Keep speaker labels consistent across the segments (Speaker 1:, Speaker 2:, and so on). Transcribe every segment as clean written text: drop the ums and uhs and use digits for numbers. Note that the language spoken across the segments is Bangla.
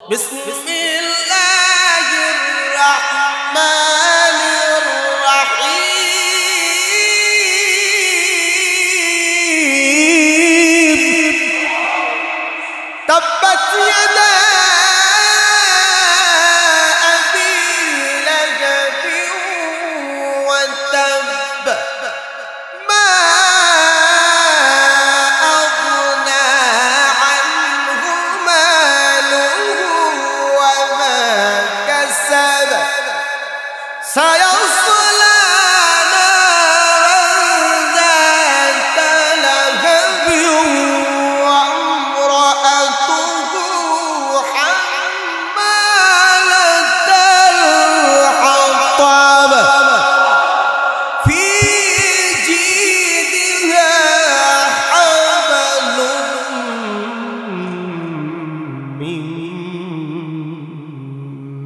Speaker 1: বিসমিল্লাহির রাহমানির রাহিম তাব্বাত ইয়াদা আবি লাহাবিন ওয়া তাব মা আগনা আনহু মালুহু ওয়া মা কাসাব সায়াসলা নারান যাতা লাহাবিন ওয়া ইমরাআতুহু হাম্মালাতাল হাতাব ফি জিদিহা হাবলুম মিন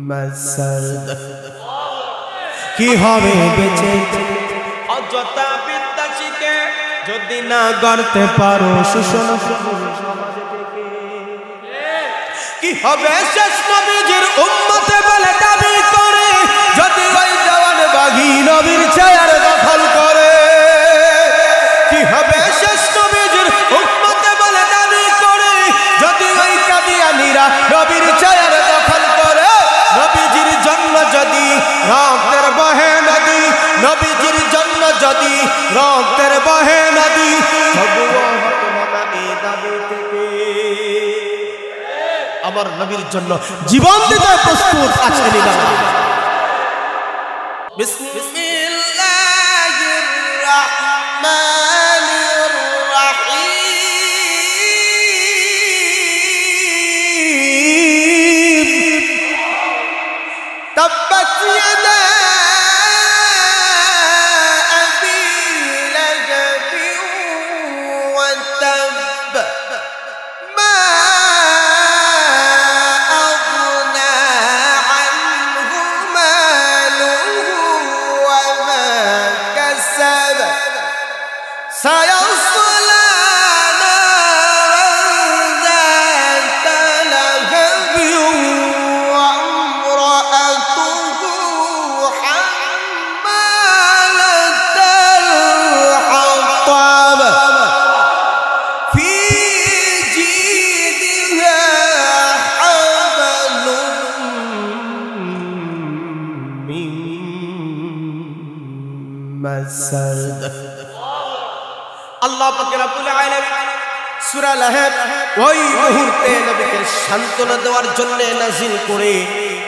Speaker 1: মাসাদ। কি হবে বেঁচে অযথা বিদ্যা শিখে যদি না গড়তে পারো সুষম সমাজ থেকে? কি হবে শেষ নবীজির উম্মতে বলে দাবি করে যদি ওই জওয়ান বাঘি নবীর চেয়ার দখল করে? কি হবে শেষ নবীজির উম্মতে বলে দাবি করে যদি ওই কাদিয়ানীরা নবীর চেয়ার দখল করে? নবীজির জন্ম যদি রক্তের বহে নদী, নবীজির জন্ম যদি রক্তের বহে নদী, তবুও হতো না এই দাবি থেকে। আমার নবীর জন্য জীবন দিতে প্রস্তুত আছেন না? বিসমিল্লাহির রাহমানির রাহিম তাব্বাত ইয়াদা আবি লাহাবিন ওয়া তাব মা আগনা আনহু মালুহু ওয়া মা কাসাব সায়াসলা নারান যাতা লাহাবিন ওয়া ইমরাআতুহু হাম্মালাতাল হাতাব ফি জিদিহা হাবলুম মিন মাসাদ। আল্লাহ পাক রব্বুল আলামিন সূরা লাহব ওই মুহূর্তে নবীকে সান্ত্বনা দেওয়ার জন্য নাযিল করে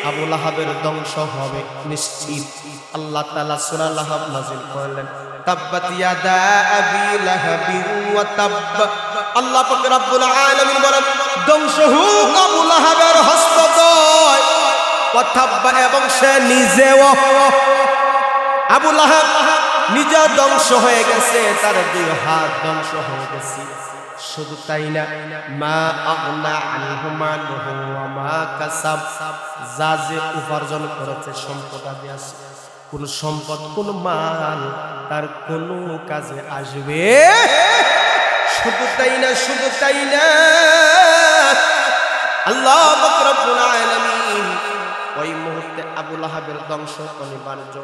Speaker 1: আবু লাহাবের ধ্বংস হবে নিশ্চিত। আল্লাহ তাআলা সূরা লাহব নাযিল করলেন তাব্বাত ইয়াদা আবি লাহাবিন ওয়া তাব। আল্লাহ পাক রব্বুল আলামিন বলেন ধ্বংস হোক আবু লাহাবের হস্তদ্বয় ওয়া তাব, এবং সে নিজেও আবু লাহাব নিজে ধ্বংস হয়ে গেছে, তার দুই হাত ধ্বংস হয়ে গেছে। শুধু তাই না, মা আগনা আনহু মালুহু ওয়া মা কাসাব, যা যে উপার্জন করেছে সম্পদ আদি আছে, কোন সম্পদ কোন মাল তার কোন কাজে আসবে। শুধু তাই না, শুধু তাই না, আল্লাহ পাক রব্বুল আলামিন ওই মুহূর্তে আবু লাহাবের ধ্বংস অনিবার্য।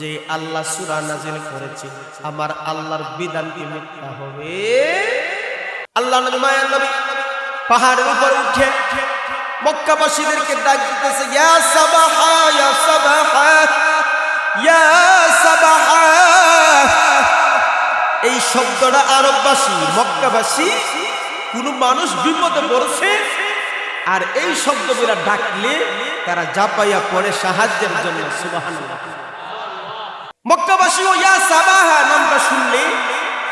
Speaker 1: যে আল্লাহ সূরা নাযিল করেছে আমার আল্লাহর বিধান কি মিথ্যা হবে? আল্লাহ নবী মায়ার নবী পাহাড়ের উপর উঠে মক্কাবাসীদেরকে ডাক দিতেছে, ইয়া সাবাহা ইয়া সাবাহা ইয়া সাবাহা। এই শব্দটা আরববাসী মক্কাবাসী কোন মানুষ বিপদে পড়ছে আর এই শব্দগুলা ডাকলে তারা জাপাইয়া পড়ে সাহায্যের জন্য। সুবহানাল্লাহ। মক্কাবাসী ও ইয়া সাবাহা নামটা শুনলে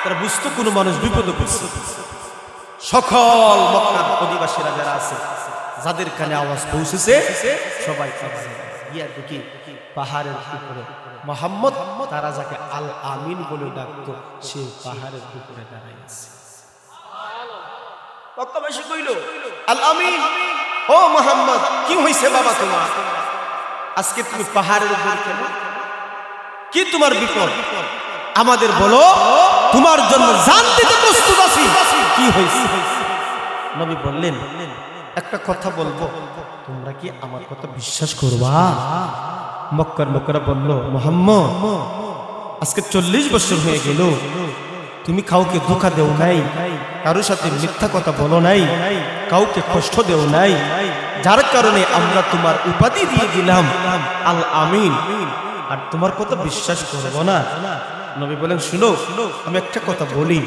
Speaker 1: তারা বুঝতো কোন মানুষ বিপদে পড়ছে। সকল মক্কার অধিবাসীরা যারা আছে যাদের কানে আওয়াজ পৌঁছেছে সবাই গিয়া দেখি পাহাড়ের উপরে মুহাম্মদ, তারা যাকে আল আমিন বলে ডাকতো, সে পাহাড়ের উপরে দাঁড়ায় আছে। মক্কাবাসী কইল, আল আমিন, ও মুহাম্মদ কি হইছে বাবা তোমার? আজকে তুমি পাহাড়ের উপর কেন? কি তোমার বিপদ? আমাদের বলো, তোমার জন্য জান দিতে প্রস্তুত আছি। কি হইছে? নবী বললেন, একটা কথা বলবো, তোমরা কি আমার কথা বিশ্বাস করবা? মক্কার লোকেরা বলল, মুহাম্মদ আজকে 40 বছর হয়ে গেল, তুমি কাউকে ধোঁকা দেও নাই, কারোর সাথে মিথ্যা কথা বলো নাই, কাউকে কষ্ট দেও নাই, যার কারণে আমরা তোমার উপাধি দিয়ে দিলাম আল আমিন, আর তোমার কথা বিশ্বাস করব না। নবী বলেন, শুনো আমি একটা কথা বলি,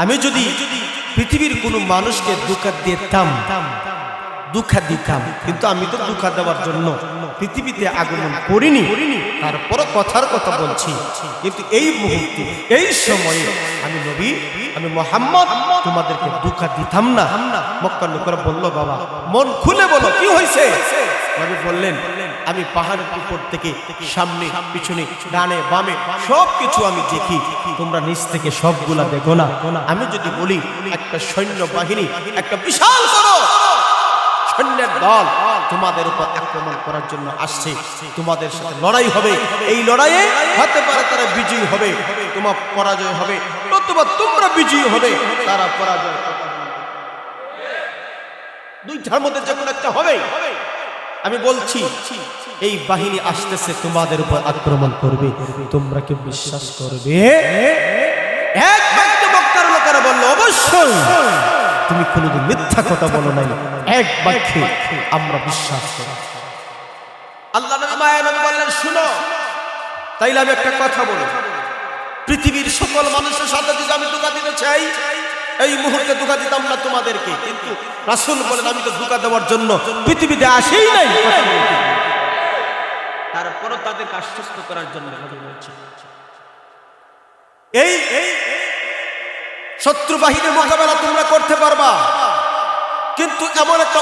Speaker 1: আমি যদি পৃথিবীর কোনো মানুষকে ধোঁকা দিতাম, কিন্তু আমি তো ধোঁকা দেওয়ার জন্য পৃথিবীতে আগমন করিনি, তারপর কথার কথা বলছি। কিন্তু এই মুহূর্তে এই সময়ে আমি নবী, আমি মুহাম্মদ তোমাদেরকে ধোঁকা দিতাম না। মক্কার লোকেরা বলল, বাবা মন খুলে বলো কি হয়েছে? নবী বললেন, আমি পাহাড়ের উপর থেকে সামনে পিছনে ডানে বামে সবকিছু আমি দেখি, তোমরা নিচ থেকে সবগুলা দেখো না। আমি যদি বলি একটা সৈন্য বাহিনী, একটা বিশাল বড় সৈন্যের দল তোমাদের উপর আক্রমণ করার জন্য আসছে, তোমাদের সাথে লড়াই হবে, এই লড়াইয়ে হতে পারে তারা বিজয়ী হবে, তোমার পরাজয় হবে, অথবা তোমরা বিজয়ী হবে, তারা পরাজয় হবে, দুইটার মধ্যে যে কোনো একটা হবে। আমি বলছি এই বাহিনী আসতেছে, তোমাদের উপর আক্রমণ করবে, তোমরা কি বিশ্বাস করবে? এক বাক্যে মক্কার লোকেরা বলল, অবশ্যই, তুমি কোনোদিন মিথ্যা কথা বলো নাই, এক বাক্যে আমরা বিশ্বাস করি। আল্লাহ নবী মায়া নবী বললেন, শুনো তাইলে আমি একটা কথা বলি, পৃথিবীর সকল মানুষের সাথে যদি আমি ধোঁকা দিতে চাই, এই মুহূর্তে ধোঁকা দিতাম না তোমাদেরকে, কিন্তু রাসূল বলেন আমি তো ধোঁকা দেওয়ার জন্য পৃথিবীতে আসেই নাই, তারপরও তাদেরকে আশ্বস্ত করার জন্য বলছি, এই শত্রু বাহিনীর মোকাবেলা তোমরা করতে পারবা, কিন্তু এমন একটা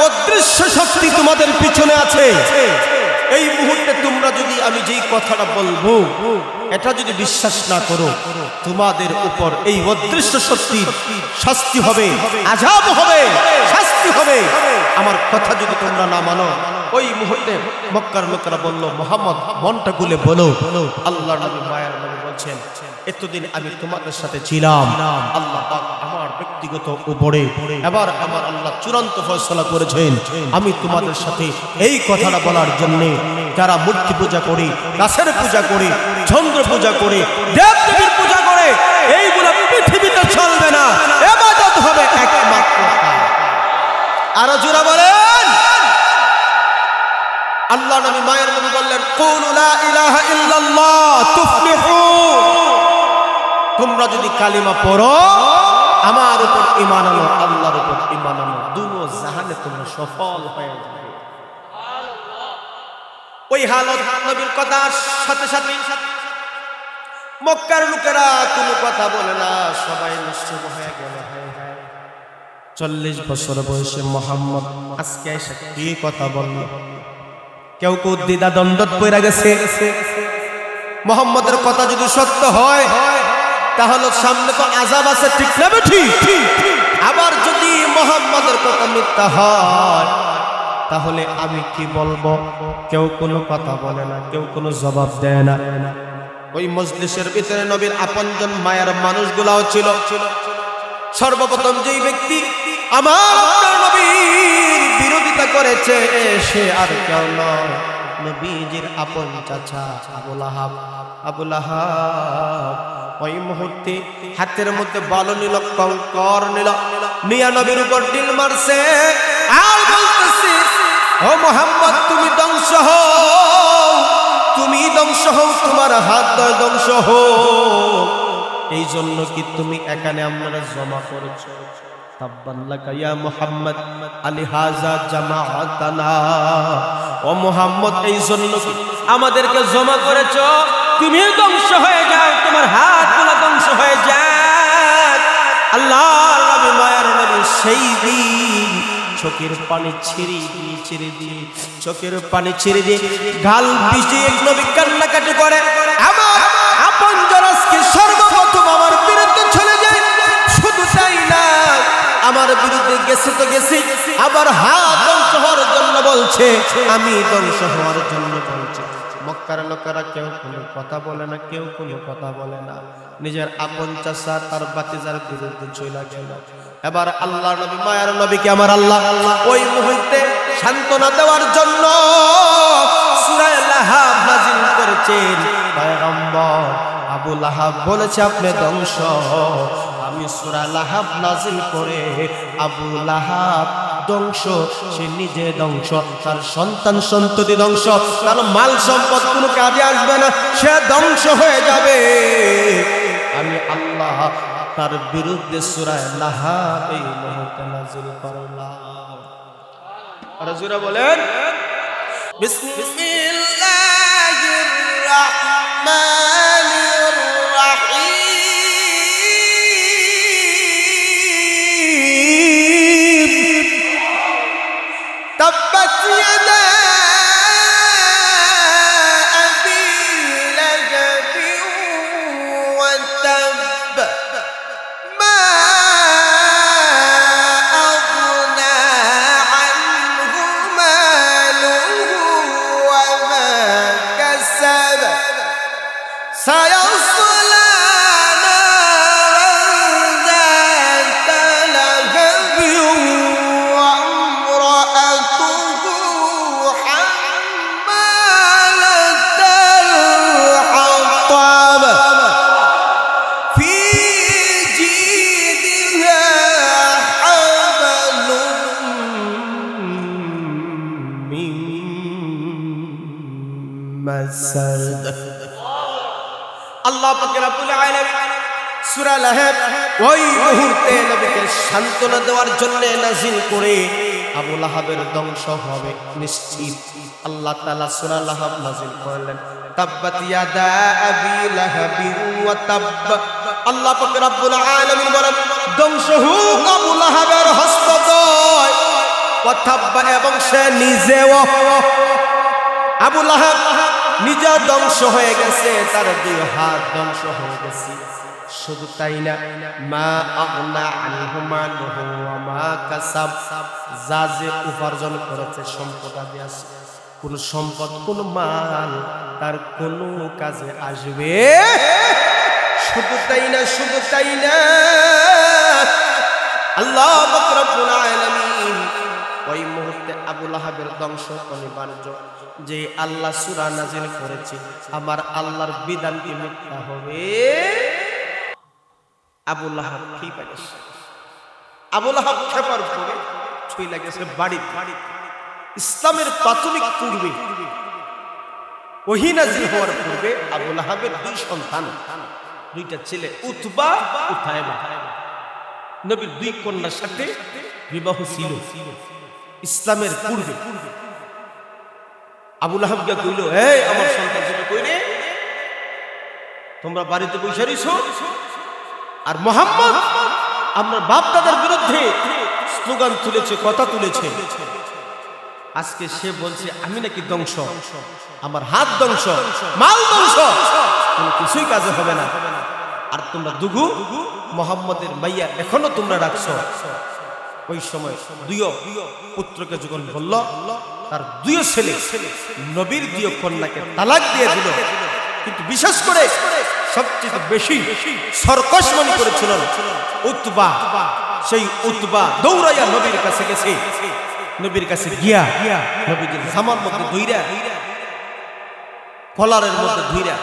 Speaker 1: অদৃশ্য শক্তি তোমাদের পিছনে আছে। এই মুহূর্তে তোমরা যদি আমি যেই কথাটা বলবো এটা যদি বিশ্বাস না করো, তোমাদের উপর এই অদৃশ্য শক্তির শাস্তি হবে, আযাব হবে, শাস্তি হবে। আমার কথা যদি তোমরা না মানো, ওই মুহূর্তে মক্কার লোকেরা বলল, মুহাম্মদ মনটা খুলে বলো। আল্লাহর নবী মায়ার নবী বলছেন, এতদিন আমি তোমাদের সাথে ছিলাম, আল্লাহ পাক আমার ব্যক্তিগত উপরে এবার আমার আল্লাহ চূড়ান্ত ফয়সালা করেছেন, আমি তোমাদের সাথে এই কথাটা বলার জন্য, যারা মূর্তি পূজা করে, গাছের পূজা করে, চন্দ্র পূজা করে, দেবদেবীর পূজা করে, এইগুলো পৃথিবীতে চলবে না, ইবাদত হবে একমাত্র আল্লাহ। আরো জোরে বলেন। আল্লাহ নবী মায়ের নবী বললেন, কুলু লা ইলাহা ইল্লাল্লাহ তুফলিহু, তোমরা যদি কালিমা পড়ো, আমার উপর ঈমান আনো, আল্লাহর উপর ঈমান আনো, দুনো জাহানে তোমরা সফল হয়ে যাবে। ওই হালত নবীর কথার সাথে সাথে মক্কার লোকেরা কোনো কথা বলে না, সবাই নিশ্চুপ হয়ে গেল। 40 বছর বয়সে মুহাম্মদ আজকে এসে কি কথা বলল? কেউ কেউ দ্বিধা দ্বন্দ্ব পড়ে গেছে। মুহাম্মদের কথা যদি সত্য হয় তাহলে সামনে তো আযাব আছে, ঠিক না বেঠি? আবার যদি মুহাম্মদের কথা মিথ্যা হয় তাহলে আমি কি বলবো? কেউ কোনো কথা বলে না, কেউ কোনো জবাব দেয় না। ওই মজলিসের ভিতরে নবীর আপনজন মায়ের মানুষগুলাও ছিল। সর্বপ্রথম যেই ব্যক্তি আমার নবীর বিরোধিতা করেছে সে আর কেউ নয়, নবীজির আপন চাচা আবু লাহাব। আবু লাহাব ওই মুহূর্তে হাতের মধ্যে বালু নিল, কঙ্কর নিল, মিয়া নবীর উপর ঢিল মারছে আর বলতেছে, ও মুহাম্মদ তুমি ধ্বংস হও, তুমি ধ্বংস হও, তোমার হাত ধরে ধ্বংস হও। এই জন্য কি তুমি এখানে আমরা জমা করেছো? তাব্বান লাকা ইয়া মুহাম্মদ আলিহাযা জামাআতানা, ও মুহাম্মদ এই জন্য কি আমাদেরকে জমা করেছো? তুমি ধ্বংস হয়ে যাও, তোমার হাতগুলো ধ্বংস হয়ে যায়। আল্লাহর নবী মায়ের নবী সেই দিন চোখের পানি ছেড়ে দিয়ে চোখের পানি ছেড়ে দিয়ে গাল ভিজিয়ে নবী কান্নাকাটি করে, আমার আপনজন আজকে সর্বপ্রথম আমার বিরুদ্ধে চলে যায়। শুধু তাই না, আমার বিরুদ্ধে গেছে তো গেছে, আবার হাত ধ্বংস হওয়ার জন্য বলছে, আমি ধ্বংস হওয়ার জন্য বলছে। মক্কার লোকেরা কেউ কোনো কথা বলে না, কেউ কোনো কথা বলে না। নিজের আপন চাচা তার ভাতিজার বিরুদ্ধে চলে গেল। এবার আল্লাহ নবী মায়ার নবীকে আমার আল্লাহ ওই মুহূর্তে সান্ত্বনা দেওয়ার জন্য সূরা লাহাব নাযিল করেছেন। পয়গম্বর আবু লাহাব বলেছে আপনি ধ্বংস, আমি সূরা লাহাব নাযিল করে আবু লাহাব ধ্বংস, সে নিজে ধ্বংস, তার সন্তান সন্ততি ধ্বংস, তার মাল সম্পদ কোনো কাজে আসবে না, সে ধ্বংস হয়ে যাবে। আমি আল্লাহ তার বিরুদ্ধে সূরা লাহাব এই মুহূর্তে নাযিল করলাম। আর জোরে বলেন বিসমিল্লাহির রাহমানির রাহিম। তাব্বাত ইয়াদা আবি লাহাবিন ওয়া তাব মা আগনা আনহু মালুহু ওয়া মা কাসাব সায়াসলা নারান যাতা লাহাবিন ওয়া ইমরাআতুহু হাম্মালাতাল হাতাব ফি জিদিহা হাবলুম মিন মাসাদ। আল্লাহ পাক রব্বুল আলামিন সূরা লাহাব ওই মুহূর্তে নবীকে সান্ত্বনা দেওয়ার জন্য নাযিল করে আবু লাহাবের ধ্বংস হবে নিশ্চিত। আল্লাহ তাআলা সূরা লাহাব নাযিল করলেন। তাব্বাত ইয়াদা আবি লাহাবিন ওয়া তাব। আল্লাহ পাক রব্বুল আলামিন বলেন ধ্বংস হোক আবু লাহাবের হস্তদ্বয়, ওয়া তাব এবং সে নিজেও, আবু লাহাব নিজে ধ্বংস হয়ে গেছে, তার দুই হাত ধ্বংস হয়ে গেছে। শুধু তাই না, মা আগনা আনহু মালুহু ওয়া মা কাসাব, যা যে উপার্জন করেছে সম্পদ আদি আছে, কোন সম্পদ কোন মাল তার কোন কাজে আসবে। শুধু তাই না, শুধু তাই না, আল্লাহ পাক রব্বুল আলামিন ওই মুহূর্তে আবু লাহাবের ধ্বংস অনিবার্য। যে আল্লাহ সূরা নাযিল করেছে, আমার আল্লাহর বিধান কি মিথ্যা হবে? আবু লাহাব কি পাইছে? আবু লাহাব খেপার পরে ছুঁই লাগেছে বাড়ি। ইসলামের প্রাথমিক পূর্বে ওহী নাযিল হওয়ার পূর্বে আবু লাহাবের দুই সন্তান, দুইটা ছেলে উতবা উতাইবা, নবীর দুই কন্যার সাথে বিবাহ ছিল ইসলামের পূর্বে। আবু লাহাব গিয়া কইল, এই আমার সন্তান ছেলে কই রে, তোমরা বাড়িতে বসে রইছো আর মুহাম্মদ আমার বাপ দাদার বিরুদ্ধে স্লোগান তুলেছে, কথা তুলেছে। আজকে সে বলছে আমি নাকি ধ্বংস, আমার হাত ধ্বংস, মাল ধ্বংস, কোনো কিছুই কাজে হবে না। আর তোমরা দুগু মুহাম্মদের মাইয়া এখনো তোমরা রাখছো। ওই সময় দুই পুত্রকে যখন বলল, তার দুই ছেলে নবীর দুই কন্যাকে তালাক দিয়ে দিল। কিন্তু বিশেষ করে সবচেয়ে বেশি সরকশ মনে করেছিলেন উতবা। সেই উতবা দৌড়াইয়া নবীর কাছে গেছে, নবীর কাছে গিয়া নবীর জামার মধ্যে ধইরা, কলারের মধ্যে ধইরা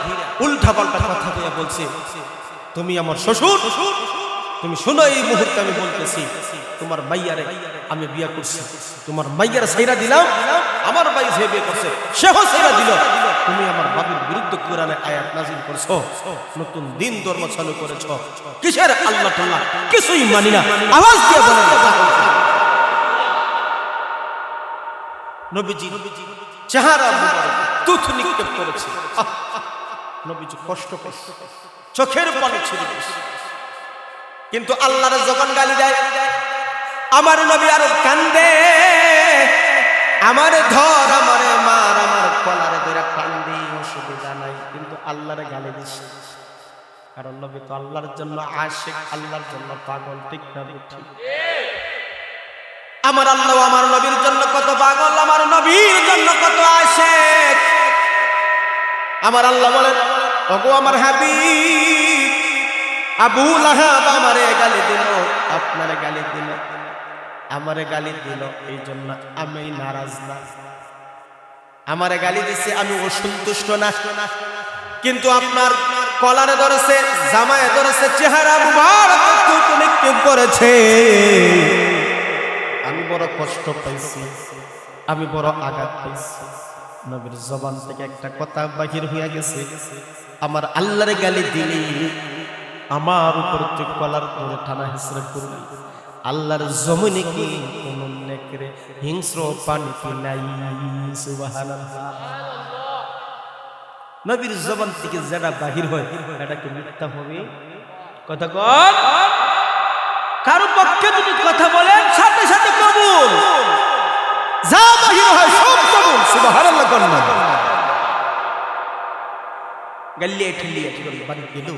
Speaker 1: উল্টা পাল্টা কথা দিয়ে বলছে, তুমি আমার শ্বশুর, তুমি শোনো এই মুহূর্তে আমি বলতেছি, তোমার মাইয়ারে আমি বিয়ে করছি, তোমার মাইয়ারে ছাইরা দিলাম, আমার ভাই যে বিয়ে করছে সেও ছাইরা দিল, তুমি আমার বাবার বিরুদ্ধে কোরআনে আয়াত নাযিল করছো, নতুন দিন ধর্ম চালু করেছো, কিসের আল্লাহ তাআলা কিছুই মানি না, আওয়াজ দিয়ে বলেন। নবীজি চেহারা তুথ নিক্ষেপ করেছে, নবীজি কষ্ট কষ্ট চোখের পানি ছেড়ে দিয়েছে। কিন্তু আল্লাহর যখন গালি দেয়, আমার নবী আর কান্দে, আমারে ধর, আমারে মার, আমার কলারে ধরে কান্দি, অসুবিধা নাই, কিন্তু আল্লাহরে গালি দিছে। কারণ নবী তো আল্লাহর জন্য আশিক, আল্লাহর জন্য পাগল, ঠিক না ঠিক? আমার আল্লাহ আমার নবীর জন্য কত পাগল, আমার নবীর জন্য কত আশিক। আমার আল্লাহ বলেন, ওগো আমার হাবিব, আবু লাহাব আমারে গালি দিল, আপনারে গালি দিল, আমারে গালি দিল, এই জন্য আমি নারাজ না। আমারে গালি দিছে, আমি অসন্তুষ্ট না, কিন্তু আপনার কলারে ধরেছে, জামায় ধরেছে, চেহারা মুবারক নিক্ষেপ করেছে, আমি বড় কষ্ট পাইছি, আমি বড় আঘাত পাইছি। নবীর জবান থেকে একটা কথা বাহির হইয়া গেছে, আমার আল্লাহরে গালি দিলি, আমার উপর তুই কলার ধরে টানা হিসেবে করলি, আল্লাহর জমিনে কি কোন নেকড়ে হিংস্র প্রাণী কি নাই? সুবহানাল্লাহ। নবীর জবান থেকে যেটা বাহির হয় এটা কি মিথ্যা হবে? কথা কর, কারো পক্ষে যদি কথা বলেন সাথে সাথে কবুল, যা বাহির হয় সব কবুল। সুবহানাল্লাহ। কোন না গালিয়ে ঠেলিয়ে কি করে বাড়ি গেল।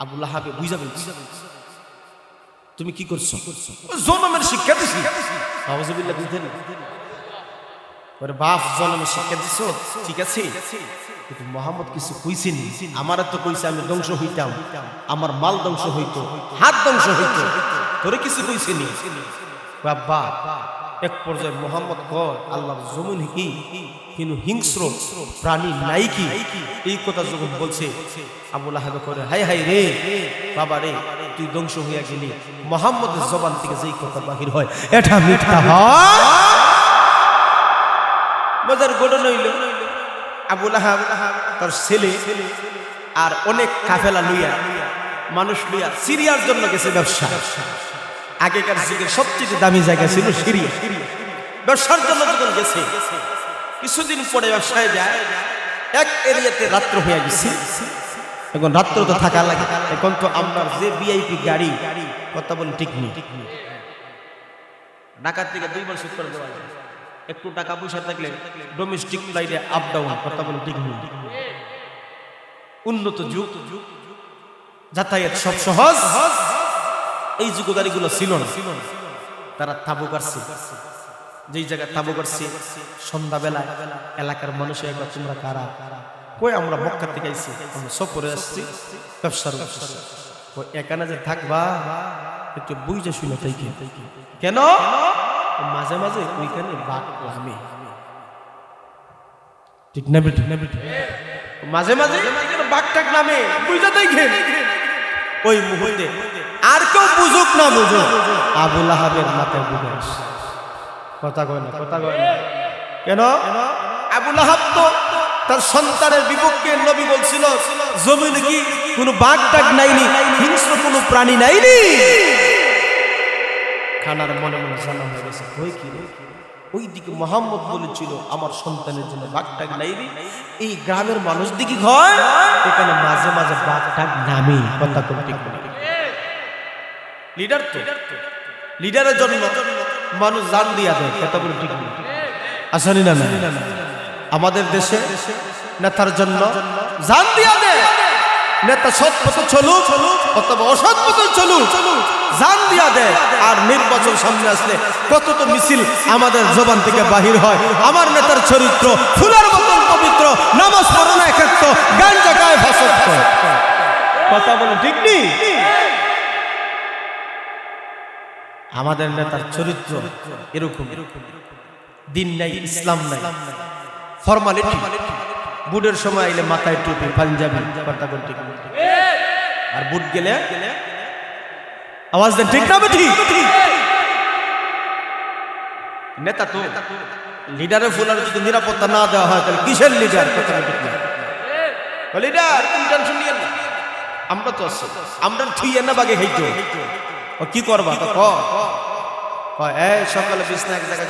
Speaker 1: আবু লাহাবে বুঝা বলছে, তুমি কি করছো? জনমের শিক্ষা দিছি। আউযুবিল্লাহ। বুঝলেন ওরে বাপ, জনমের শিক্ষা দিছো, ঠিক আছে, কিন্তু মুহাম্মদ কিছু কইছেন, আমারে তো কইছে আমি ধ্বংস হইতাম, আমার মাল ধ্বংস হইতো, হাত ধ্বংস হইতো, তোরে কিছু কইছেনি বাবা। এক পর্যায়ে মুহাম্মদ কয়, আল্লাহর জমিন কি কিন্তু হিংস্র প্রাণী নাই কি? এই কথা যখন বলছে, আবু লাহাব করে, হায় হায় রে বাবা রে, তুই ধ্বংস হইয়া গেলি। মুহাম্মদের জবান থেকে যেই কথা বাহির হয় এটা মিথ্যা হয়। মজার ঘটনা হইল, আবু লাহাব তার ছেলে আর অনেক কাফেলা লইয়া, মানুষ লইয়া সিরিয়ার জন্য গেছে ব্যবসা। আগেকার যুগের সবচেয়ে দামি জায়গা ছিল সিরিয়া। ব্যবসার জন্য যখন গেছে, কিছুদিন পরে ব্যবসায় যায়, এক এরিয়াতে রাত্র হয়ে গেছে। এখন রাত্র তো থাকা লাগে, এখন তো আপনার যে ভিআইপি গাড়ি, কথা বলেন ঠিক নেই, ঢাকার থেকে 2 বার শুট করে দেওয়া যায়। একটু টাকা পয়সা থাকলে ডোমেস্টিক ফ্লাইটে আপ ডাউন, কথা বলেন ঠিক নেই। উন্নত যুগ, যাতায়াত সব সহজ। এই যুগ গাড়িগুলো ছিল না। তারা তাবু করছে, যেই জায়গায় তাবু করছে, সন্ধ্যাবেলা এলাকার মানুষ একবার, তোমরা কারা? কই আমরা মক্কা থেকে আইছি, আমরা সফরে আসছি ব্যবসার উদ্দেশ্যে। কই এখানে যে থাকবা একটু বুঝে শুনে তাই কি? কেন? মাঝে মাঝে ওইখানে বাঘ নামে, ঠিক না বেটি? মাঝে মাঝে বাঘ টাক নামে, বুঝা তাই খেন। ওই মুহূর্তে আর কেউ বুঝুক না বুঝুক, আবু লাহাবের মাথায় বুঝে আসে। কথা কয় না, কথা কয় না। কেন? আবু লাহাব তো তার সন্তানের বিপক্ষে, নবী বলছিল জমিনে কি কোনো বাঘ টাক নাইনি, হিংস্র কোনো প্রাণী নাইনি। খানার মনে মনে জানা হয়ে গেছে, কই কি রে? ওইদিকে মুহাম্মদ বলেছিল আমার সন্তানের জন্য বাঘ টাক নাইনি। এই গ্রামের মানুষ দিকে হয়, এখানে মাঝে মাঝে বাঘ টাক নামে। কথা কোন ঠিক না? লিডার তো, লিডারের জন্য মানুষ জান দিয়া দেয়। কথা বলে ঠিক না? আসেনি না? আমাদের দেশে নেতার জন্য জান দিয়া দেয়। নেতা সৎ পথে চলুক অথবা অসৎ পথে চলুক, জান দিয়া দেয়। আর নির্বাচন সামনে আসলে কত তো মিছিল আমাদের জবান থেকে বাহির হয়। আমার নেতার চরিত্র ফুলের মতন পবিত্র, নামাজ পড়ে না একাত্ত, গাঞ্জা খায় ভাষত্ব। কথা বলে ঠিক নেই? আমাদের নেতার চরিত্র এরকম, দিন নাই, ইসলাম নাই, ফরমালিটি। বুটের সময় আইলে মাথায় টুপি, পাঞ্জাবি, কথা বলে ঠিক। আর বুট গেলে আওয়াজ দেন, ঠিক না বেঠি? নেতা তো লিডারের ফুলার যদি নিরাপত্তা না দেওয়া হয় তাহলে কিসের লিডার? কথা ঠিক না? লিডার তুমি টেনশন নিয়েন না, আমরা তো আছি, আমরা থুইয়ে না বাগে খাইতো। ও কি করবা? তো কয় এই সকালে বিছনা এক জায়গায়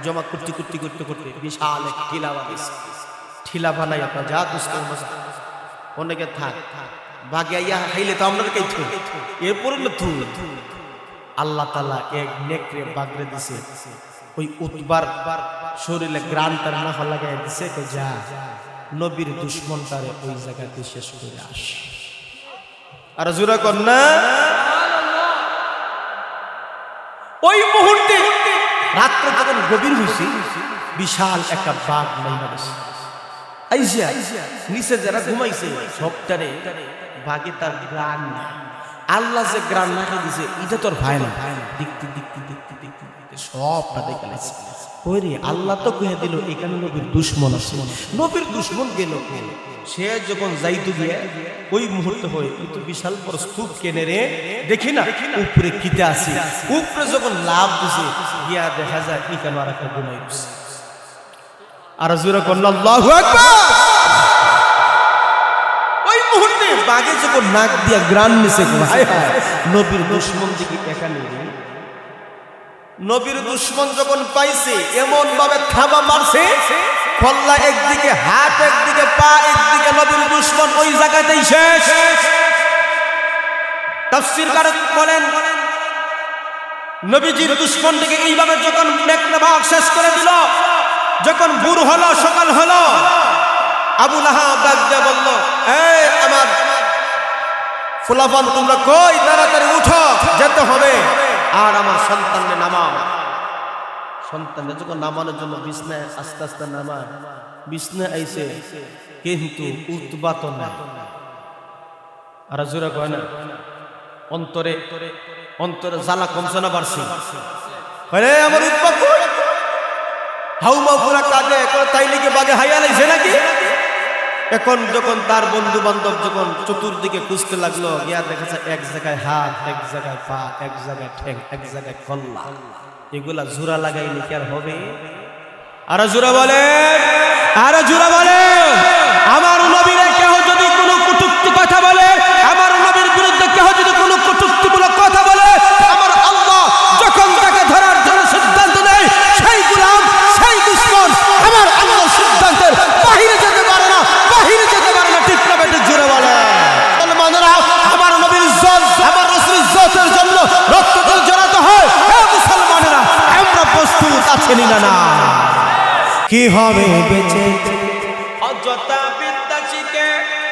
Speaker 1: জমা করতে করতে করতে করতে বিশাল এক ঠিলা বানাইছে। ঠিলা বানাই আপনার যা দুষ্ট অনেকে থাক বাগিয়া খাইলে তো আমরা খাইতো, এরপরে থু। আল্লাহ তাআলা এক নেকড়ে বাগড়ে দিছে, ওই উতবার শরীরে গ্রানটার নাফা লাগাই দিছে। যা নবীর দুশমনটারে ওই জায়গাতে শেষ করে আস। আর জোরা কর না। ওই মুহূর্তে রাত্র যখন গভীর হইছে, বিশাল একটা বাঘ নাইমা গেছে। আইসা নিচে যারা ঘুমাইছে সবটারে বাঘে তার গ্রাণ আল্লাহ যে গ্রাণ নাকে দিছে এটা তোর ভাই না দেখতে দেখতে দেখতে দেখতে দেখতে সবটা দেখে গেছে ওরে আল্লাহ তো কয়ে দিল এখানে নবীর দুশমন আছে নবীর দুশমন গেল সে যখন যাইতো গিয়ে ওই মুহূর্তে হয় এত বিশাল বড় স্তূপ কেনে রে দেখি না উপরে কিতে আছে উপরে যখন লাভ দিছে গিয়া দেখা যায় এখানে আর একটা গুনাই দিছে আর জোরে কোন আল্লাহু আকবার ওই মুহূর্তে বাগে যখন নাক দিয়া গ্রান নিছে হায় হায় নবীর দুশমন দিকে এখানে নবীর দুশমন যখন পাইছে এমন ভাবে থাবা মারছে কল্লা একদিকে হাত একদিকে পা একদিকে নবীর দুশমন ওই জায়গাতেই শেষ তাফসীরকার বলেন নবীজির দুশমন দিকে এইভাবে যখন নেকড়া শেষ করে দিল যখন ভোর হলো সকাল হলো আবু লাহাব ডাক দিয়ে বলল এই আমার ফুলাফান তোমরা কই তাড়াতাড়ি উঠো যেতে হবে আর আমার সন্তানকে নামাও সন্তানকে যখন নামানোর জন্য বিছনায় আস্তে আস্তে নামায় বিছনায় আইছে কিন্তু উতবা তো না আর জোরে কয় না অন্তরে অন্তরে জ্বালা কমছে না বাড়ছে আরে আমার উতবা কই হাউমা পুরা কাঁদে তাই লিখে বাগে হাইয়া লাইছে নাকি এখন যখন তার বন্ধু বান্ধব যখন চতুর্দিকে খুঁজতে লাগলো গিয়া দেখা যায় এক জায়গায় হাত এক জায়গায় পা এক জায়গায় ঠ্যাং এক জায়গায় কল্লা এগুলা জোড়া লাগাইলে কি আর হবে আর জোড়া বলে আর জোড়া বলে আমার নবীর কেহ যদি কোনো কটূক্তি কথা বলে আমার নবীর বিরুদ্ধে কেহ যদি কোনো কটূক্তিমূলক কথা বলে আমার আল্লাহ যখন তাকে ধরার জন্য সিদ্ধান্ত নেয় সেই গোলাম সেই দুশমন আমার আল্লাহ সিদ্ধান্তের বাহিরে যেতে পারে না বাহিরে যেতে পারে না ঠিক না বেটে জোরে বলে মুসলমানরা আমার নবীর ইজ্জত আমার রাসূলের ইজ্জতের জন্য রক্তকল জড়াতে হয় হে মুসলমানেরা আমরা প্রস্তুত আছি না কি হবে বেঁচে অযথা বিদ্যা শিখে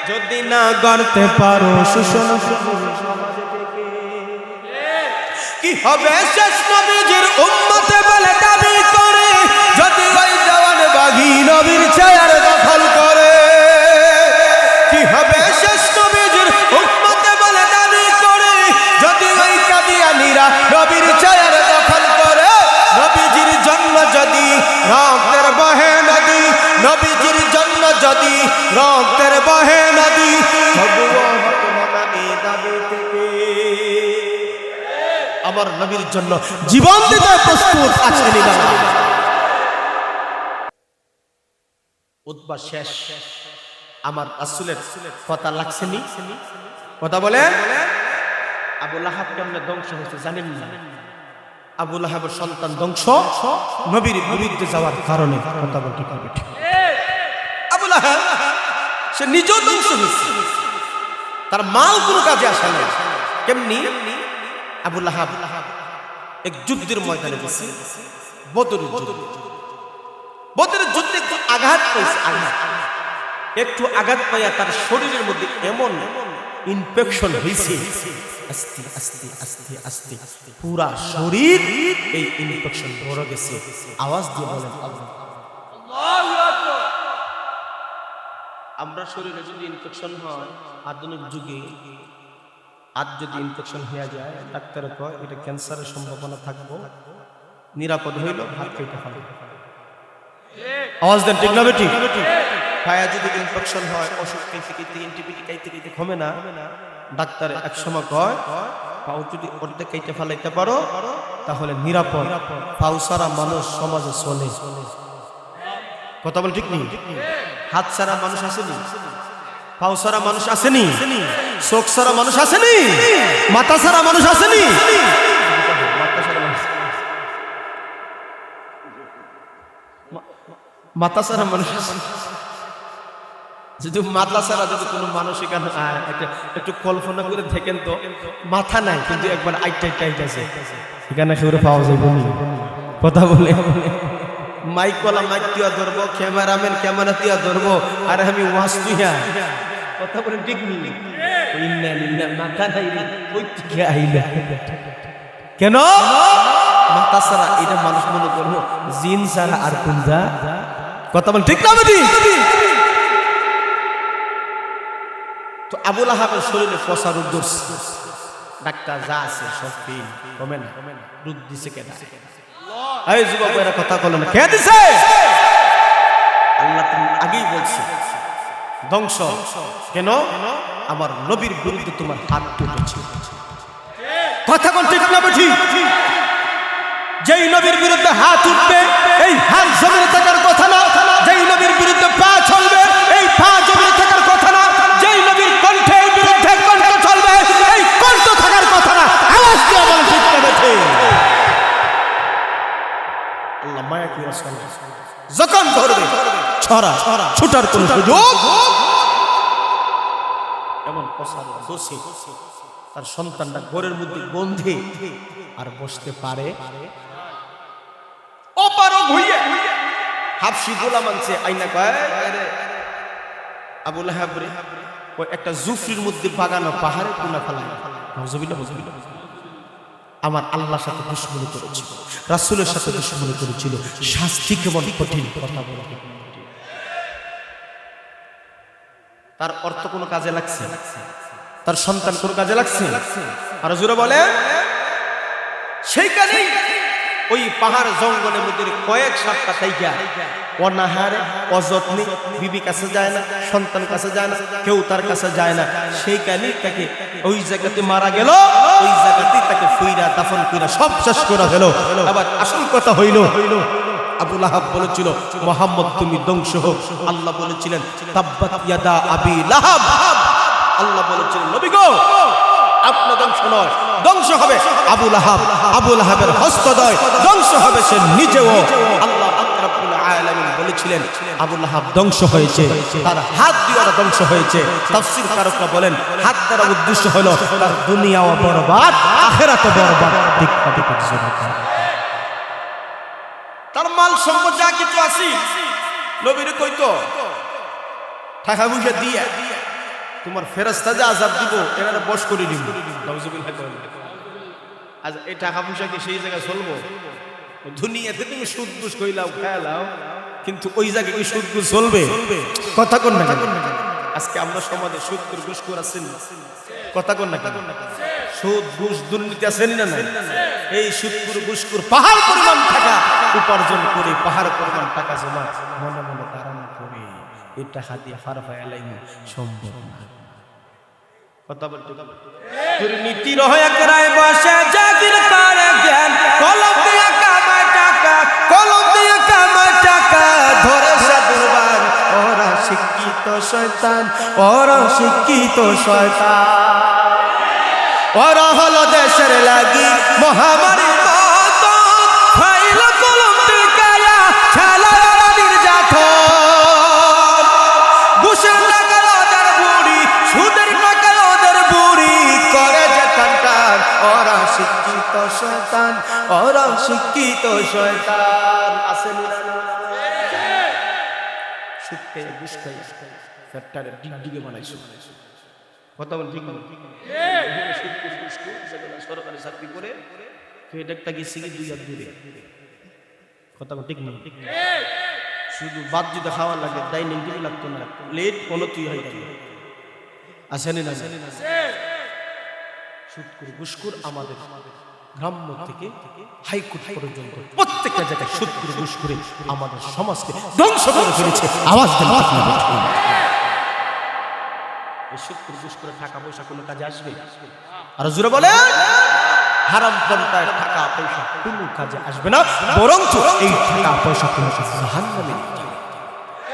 Speaker 1: যদি না গড়তে পারো সুষম সমাজ থেকে কি হবে শেষ নবীজির উম্মতে বলে দাবি করে যদি ওই দেওয়ান বাগী নবীর চেয়ার দখল করে কি হবে শেষ নবীজির উম্মতে বলে দাবি করে যদি ওই কাদিয়ানীরা নবীর চেয়ার দখল করে নবীজির জন্ম যদি রক্তের বহে নদী নবীজির জন্ম যদি রক্তের বহে নদী তবুও হতম না এই দাবি থেকে আমার নবীর জন্য জীবন দিতে প্রস্তুত আছেন না উতবা শেষ আমার রাসূলের কথা লাগছেনি কথা বলে আবু লাহাব কেমনে ধ্বংস হয়েছে জানেন না আবু লাহাবের সন্তান ধ্বংস নবীর বিরুদ্ধে যাওয়ার কারণে কথা বলতে পারবে ঠিক আবু লাহাব সে নিজেও ধ্বংস হয়েছে তার মাল কোনো কাজে আসে না কেমনি আবু লাহাব এক যুদ্ধের ময়দানে গেছে বদরের যুদ্ধে একটু আঘাত পাইছে একটু আঘাত পাইয়া তার শরীরের মধ্যে এমন ইনফেকশন হয়েছে আস্তে আস্তে আস্তে আস্তে পুরা শরীর এই ইনফেকশন ভরে গেছে আওয়াজ দিয়ে বলেন আল্লাহু আকবার আমরা শরীরে যদি ইনফেকশন হয় আধুনিক যুগে আজ যদি ইনফেকশন হয়ে যায় ডাক্তারে কয় এটা ক্যান্সারের সম্ভাবনা থাকবো নিরাপদ হইল ভাত খাইতে হবে আওয়াজ দেন ঠিক না বেটি পায়া যদি ইনফেকশন হয় ওষুধ খাইতে খাইতে অ্যান্টিবায়োটিক খাইতে খাইতে কমে না ডাক্তার এক সময় কয় পাও যদি অর্ধেক খাইতে ফেলাইতে পারো তাহলে নিরাপদ পাও ছাড়া মানুষ সমাজে চলে কথা বল ঠিক নেই হাত ছাড়া মানুষ আসেনি পাও ছাড়া মানুষ আসেনি চোখ ছাড়া মানুষ আসেনি মাথা ছাড়া মানুষ আসেনি মাথা ছাড়া মানুষ যদি মাথা ছাড়া যদি কোনো মানুষ এখানে একটু কল্পনা করে দেখেন তো মাথা নাই কিন্তু একবার আইটাইট আছে এখানে সেগুলো পাওয়া যায় কথা বলে মাইকওয়ালা মাইক দিয়া ধরবো ক্যামেরাম্যান ক্যামেরা দিয়া ধরবো আর আমি ওয়াজ তুইয়া কথা বলে ঠিক নেই মাথা নাই ওই থেকে আইলা কেন মাথা ছাড়া এটা মানুষ মনে করবো জিন ছাড়া আর কোনটা কথা বল ঠিক না বুঝি তো আবু লাহাবের শরীরে পচা রোগ ধরছে, ডাক্তার যা আছে সব ফেল, কমে না, রোগ দিছে কেন? এই যুবক ভাইরা কথা বলেন, কে দিছে? আল্লাহ তুমি আগেই বলছে ধ্বংস কেন? আমার নবীর বিরুদ্ধে তোমার হাত উঠেছে। কথা কোন ঠিক না ঠিক? যেই নবীর বিরুদ্ধে হাত উঠবে এই হাত জমিনে থাকার কথা না, যেই নবীর বিরুদ্ধে পা চলবে এই পা জমিনে থাকার কথা না, যেই নবীর কণ্ঠের বিরুদ্ধে কণ্ঠ চলবে এই কণ্ঠ থাকার কথা না। আওয়াজ দিয়ে বলেন ঠিক না ঠিক? আল্লাহ মায়া কি রাসূল যখন ধরবে ছড়া ছুটার কোন সুযোগ, এমন পছার দোষে তার সন্তানটা ঘরের মধ্যে বন্ধে আর বসতে পারে? অপারগ হইয়া হাবশি গোলাম আনছে, আইনা কয় আরে আবু লাহাব রে, ওই একটা জুফরির মধ্যে বাগানো পাহাড়ে কোনা ফেলানো, নাউজুবিল্লাহ বুঝবিল্লাহ, আমার আল্লাহর সাথে দুশমনি করেছিল, রাসূলের সাথে দুশমনি করেছিল, শাস্তি কেমন কঠিন। কথা বলা তার অর্থ কোনো কাজে লাগছে? তার সন্তান কোন কাজে লাগছে? আর জোরে বলে সেইখানেই ওই পাহাড় জঙ্গলের মধ্যে কয়েক সপ্তাহ থাইকা অনাহারে অযত্নে, বিবি কাছে যায় না, সন্তান কাছে যায় না, কেউ তার কাছে যায় না, সেইখানেই তাকে ওই জায়গাতে মারা গেল, ওই জায়গাতেই তাকে ফুইরা দাফন কইরা সব শেষ করা গেল। আবার আসল কথা হইল আবু লাহাব বলেছিল মুহাম্মদ তুমি ধ্বংস হোক, আল্লাহ বলেছিলেন তাব্বাত ইয়াদা আবি লাহাব, আল্লাহ বলেছিলেন নবী গো আপনি ধ্বংস নয়, ধ্বংস হবে আবু লাহাব, আবু লাহাবের হস্তদ্বয় ধ্বংস হবে সে নিজেও। আল্লাহ রাব্বুল আলামিন বলেছিলেন আবু লাহাব ধ্বংস হয়েছে, তার হাত দিয়ে ধ্বংস হয়েছে। তাফসীর কারকরা বলেন হাত দ্বারা উদ্দেশ্য হলো তার দুনিয়াও বরবাদ, আখিরাতও বরবাদ। ঠিক ঠিক তার মাল সম্পদ যা কিছু আছে নবীরে কইতো টাকা পয়সা দিয়া তোমার ফেরেশতা যা আযাব দিব এনারে বশ করে দিব, নাউজুবিল্লাহ। আজ এই টাকা পয়সা কি সেই জায়গায় চলবো? দুনিয়াতে তুমি সুদ ঘুষ কইলাও খেলাও, কিন্তু ওই জায়গায় কি সুদ ঘুষ চলবে? কথা কোন না? আজকে আমরা সমাজে সুদ ঘুষ করে আছেন, কথা কোন না? সুদ ঘুষ দুর্নীতি আছেন না? এই সুদপুর ঘুষখোর পাহাড় পরিমাণ টাকা উপার্জন করে, পাহাড় পরিমাণ টাকা জমা মনে মনে ধারণ করে এই টাকা দিয়ে ফারফায় আলাইনি সম্ভব না। কথা বলতে দুর্নীতি রহয়া করায় বসে জাগির করে জ্ঞান, কলম দিয়ে কামায় টাকা, কলম দিয়ে কামায় টাকা, ধরে সাধুবান ওরা শিক্ষিত শয়তান, ওরা শিক্ষিত শয়তান, ওরা হলো দেশের লাগি মহামারীর মতো, ফাইল কলম টিকায়া ছালায় ওরা নির্যাতন, ঘুষের টাকা ওদের বুড়ি, সুদের টাকা ওদের বুড়ি, করে যে টানটান, ওরা শিক্ষিত শয়তান, ওরা শিক্ষিত শয়তান। আসেন সুদ খেয়ে ঘুষ খাই ফ্যাক্টরে ডিগডিগে বানাইছো, কথা বল ঠিক না? সরকারি চাকরি করে একটা গেছি কি 2 হাত দূরে, কথা বল ঠিক না? শুধু বাদ যদি খাওয়া লাগে ডাইনিং টেবিল লাগতো না, প্লেট কোনো তুই হয় গেল আসেনি না? সুদখোর ঘুষখোর আমাদের গ্রাম্য থেকে হাইকোর্ট পর্যন্ত প্রত্যেকটা জায়গায় সুদখোর ঘুষখোরে আমাদের সমাজকে ধ্বংস করে ফেলেছে। আওয়াজ দেন আপনারা। এই সুদখোর ঘুষখোরে টাকা পয়সা কোনো কাজে আসবে? আর জোরে বলে হারাম পন্থায় টাকা পয়সা কোনো কাজে আসবে না, বরং এই টাকা পয়সা কোনো জাহান্নামে